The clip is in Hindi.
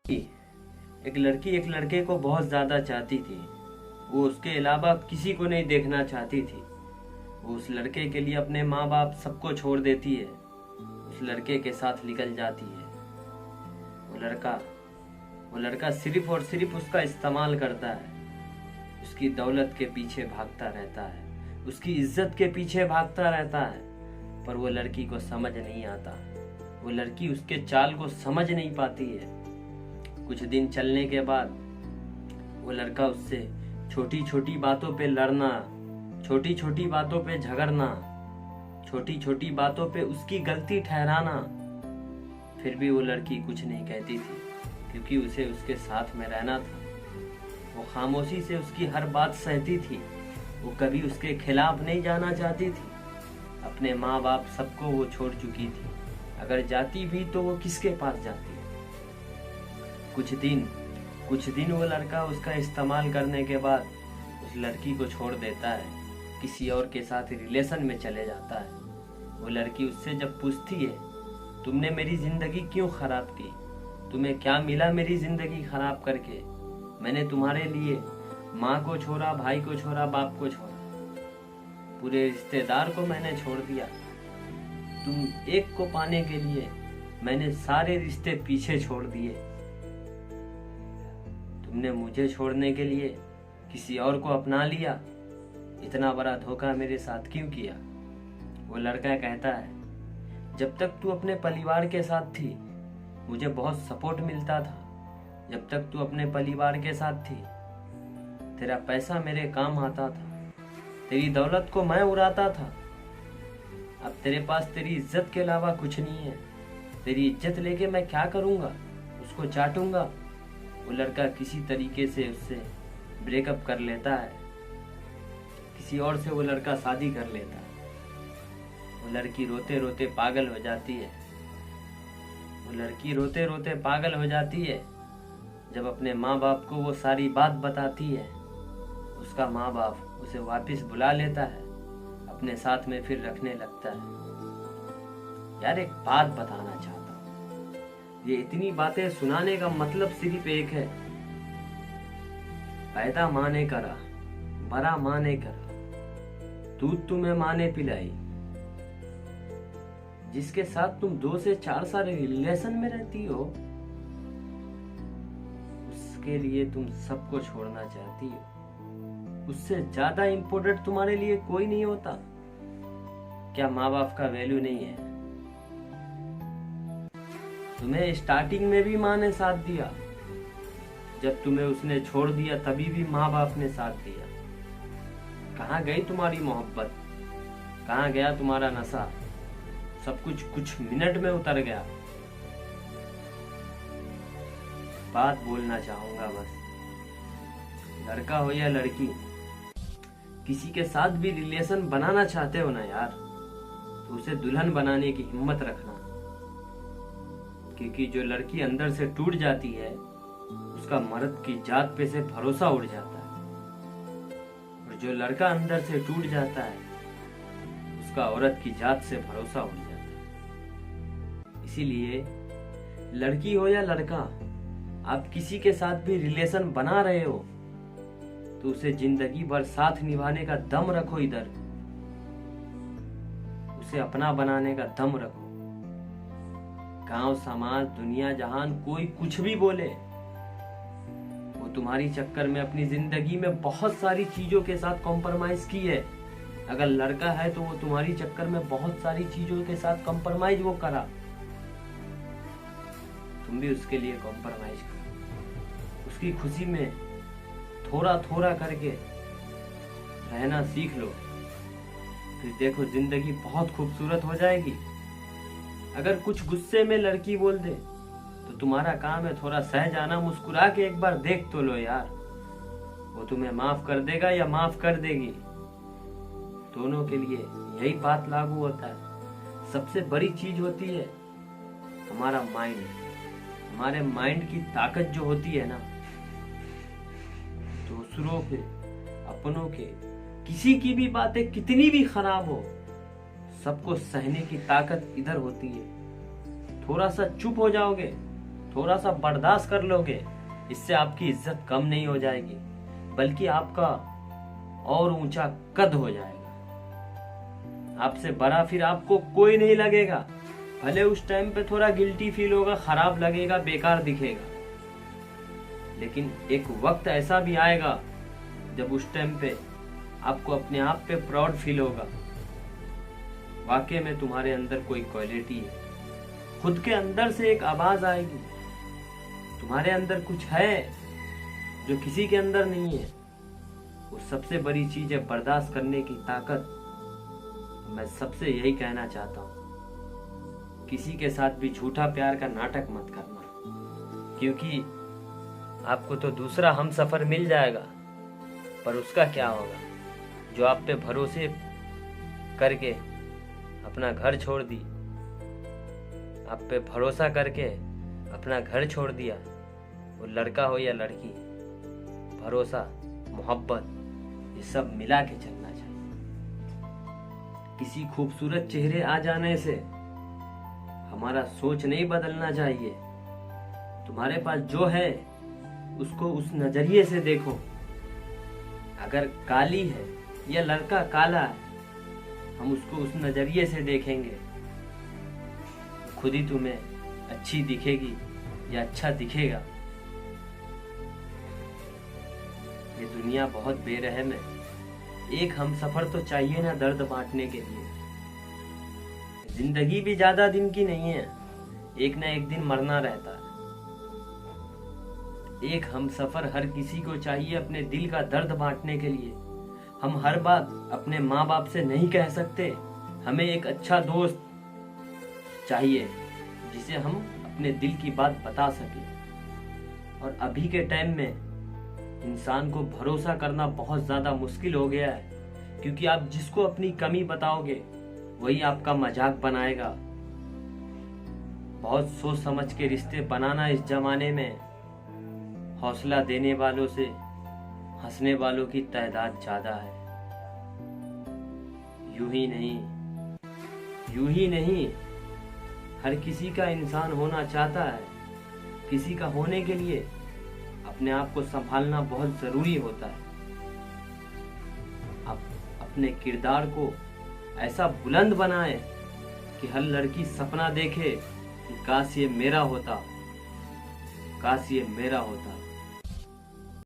एक लड़की एक लड़के को बहुत ज़्यादा चाहती थी। वो उसके अलावा किसी को नहीं देखना चाहती थी। वो उस लड़के के लिए अपने माँ बाप सबको छोड़ देती है, उस लड़के के साथ निकल जाती है। वो लड़का सिर्फ और सिर्फ उसका इस्तेमाल करता है, उसकी दौलत के पीछे भागता रहता है, उसकी इज्जत के पीछे भागता रहता है। पर वो लड़की को समझ नहीं आता, वो लड़की उसके चाल को समझ नहीं पाती है। कुछ दिन चलने के बाद वो लड़का उससे छोटी छोटी बातों पे लड़ना, छोटी छोटी बातों पे झगड़ना, छोटी छोटी बातों पे उसकी गलती ठहराना। फिर भी वो लड़की कुछ नहीं कहती थी, क्योंकि उसे उसके साथ में रहना था। वो खामोशी से उसकी हर बात सहती थी। वो कभी उसके खिलाफ नहीं जाना चाहती थी। अपने माँ बाप सबको वो छोड़ चुकी थी। अगर जाती भी तो वो किसके पास जाती? कुछ दिन वो लड़का उसका इस्तेमाल करने के बाद उस लड़की को छोड़ देता है, किसी और के साथ रिलेशन में चले जाता है। वो लड़की उससे जब पूछती है, तुमने मेरी जिंदगी क्यों खराब की? तुम्हें क्या मिला मेरी जिंदगी खराब करके? मैंने तुम्हारे लिए माँ को छोड़ा, भाई को छोड़ा, बाप को छोड़ा, पूरे रिश्तेदार को मैंने छोड़ दिया। तुम एक को पाने के लिए मैंने सारे रिश्ते पीछे छोड़ दिए। तुमने मुझे छोड़ने के लिए किसी और को अपना लिया। इतना बड़ा धोखा मेरे साथ क्यों किया? वो लड़का कहता है, जब तक तू अपने परिवार के साथ थी मुझे बहुत सपोर्ट मिलता था। जब तक तू अपने परिवार के साथ थी तेरा पैसा मेरे काम आता था, तेरी दौलत को मैं उड़ाता था। अब तेरे पास तेरी इज्जत के अलावा कुछ नहीं है। तेरी इज्जत लेके मैं क्या करूँगा? उसको चाटूंगा। वो लड़का किसी तरीके से उससे ब्रेकअप कर लेता है, किसी और से वो लड़का शादी कर लेता है। वो लड़की रोते रोते पागल हो जाती है। वो लड़की रोते रोते पागल हो जाती है जब अपने माँ बाप को वो सारी बात बताती है। उसका माँ बाप उसे वापस बुला लेता है, अपने साथ में फिर रखने लगता है। यार एक बात बताना चाहता हूँ, ये इतनी बातें सुनाने का मतलब सिर्फ एक है, पैदा माँ ने करा, बड़ा माँ ने करा, दूध तुम्हें माँ ने पिलाई। जिसके साथ तुम 2 से 4 साल रिलेशन में रहती हो उसके लिए तुम सबको छोड़ना चाहती हो। उससे ज्यादा इम्पोर्टेंट तुम्हारे लिए कोई नहीं होता। क्या माँ बाप का वैल्यू नहीं है? तुम्हें स्टार्टिंग में भी माँ ने साथ दिया, जब तुम्हें उसने छोड़ दिया तभी भी माँ बाप ने साथ दिया। कहाँ गई तुम्हारी मोहब्बत? कहाँ गया तुम्हारा नशा? सब कुछ मिनट में उतर गया। बात बोलना चाहूंगा बस, लड़का हो या लड़की, किसी के साथ भी रिलेशन बनाना चाहते हो ना यार, तो उसे दुल्हन बनाने की हिम्मत रखना। क्योंकि जो लड़की अंदर से टूट जाती है उसका मर्द की जात पे से भरोसा उड़ जाता है, और जो लड़का अंदर से टूट जाता है उसका औरत की जात से भरोसा उड़ जाता है। इसीलिए लड़की हो या लड़का, आप किसी के साथ भी रिलेशन बना रहे हो तो उसे जिंदगी भर साथ निभाने का दम रखो। इधर उसे अपना बनाने का दम रखो। गांव, समाज, दुनिया जहान कोई कुछ भी बोले, वो तुम्हारी चक्कर में अपनी जिंदगी में बहुत सारी चीजों के साथ कॉम्प्रोमाइज की है। अगर लड़का है तो वो तुम्हारी चक्कर में बहुत सारी चीजों के साथ कॉम्प्रोमाइज वो करा। तुम भी उसके लिए कॉम्प्रोमाइज करो। उसकी खुशी में थोड़ा थोड़ा करके रहना सीख लो, फिर देखो जिंदगी बहुत खूबसूरत हो जाएगी। अगर कुछ गुस्से में लड़की बोल दे तो तुम्हारा काम है थोड़ा सह जाना, मुस्कुरा के एक बार देख तो लो यार, वो तुम्हें माफ कर देगा या माफ कर देगी। दोनों के लिए यही बात लागू होता है। सबसे बड़ी चीज होती है हमारा माइंड। हमारे माइंड की ताकत जो होती है ना, दूसरों के, अपनों के, किसी की भी बातें कितनी भी खराब हो, सबको सहने की ताकत इधर होती है। थोड़ा सा चुप हो जाओगे थोड़ा सा बर्दाश्त कर लोगे, इससे आपकी इज्जत कम नहीं हो जाएगी, बल्कि आपका और ऊंचा कद हो जाएगा। आपसे बड़ा फिर आपको कोई नहीं लगेगा। भले उस टाइम पे थोड़ा गिल्टी फील होगा, खराब लगेगा, बेकार दिखेगा, लेकिन एक वक्त ऐसा भी आएगा जब उस टाइम पे आपको अपने आप पे प्राउड फील होगा। वाकई में तुम्हारे अंदर कोई क्वालिटी है। खुद के अंदर से एक आवाज आएगी, तुम्हारे अंदर कुछ है जो किसी के अंदर नहीं है। वो सबसे बड़ी चीज है बर्दाश्त करने की ताकत। मैं सबसे यही कहना चाहता हूँ, किसी के साथ भी झूठा प्यार का नाटक मत करना, क्योंकि आपको तो दूसरा हमसफर मिल जाएगा, पर उसका क्या होगा जो आप पे भरोसे करके अपना घर छोड़ दी, आप पे भरोसा करके अपना घर छोड़ दिया। वो लड़का हो या लड़की, भरोसा, मोहब्बत, ये सब मिला के चलना चाहिए। किसी खूबसूरत चेहरे आ जाने से हमारा सोच नहीं बदलना चाहिए। तुम्हारे पास जो है उसको उस नजरिए से देखो। अगर काली है या लड़का काला है, हम उसको उस नजरिए से देखेंगे, खुद ही तुम्हें अच्छी दिखेगी या अच्छा दिखेगा। ये दुनिया बहुत बेरहम है। एक हमसफर तो चाहिए ना दर्द बांटने के लिए। जिंदगी भी ज्यादा दिन की नहीं है, एक ना एक दिन मरना रहता है। एक हमसफर हर किसी को चाहिए अपने दिल का दर्द बांटने के लिए। हम हर बात अपने माँ बाप से नहीं कह सकते। हमें एक अच्छा दोस्त चाहिए जिसे हम अपने दिल की बात बता सके। और अभी के टाइम में इंसान को भरोसा करना बहुत ज्यादा मुश्किल हो गया है, क्योंकि आप जिसको अपनी कमी बताओगे वही आपका मजाक बनाएगा। बहुत सोच समझ के रिश्ते बनाना इस जमाने में। हौसला देने वालों से हंसने वालों की तादाद ज्यादा है। यूं ही नहीं, हर किसी का इंसान होना चाहता है। किसी का होने के लिए अपने आप को संभालना बहुत जरूरी होता है। आप अपने किरदार को ऐसा बुलंद बनाएं कि हर लड़की सपना देखे कि काश ये मेरा होता, काश ये मेरा होता।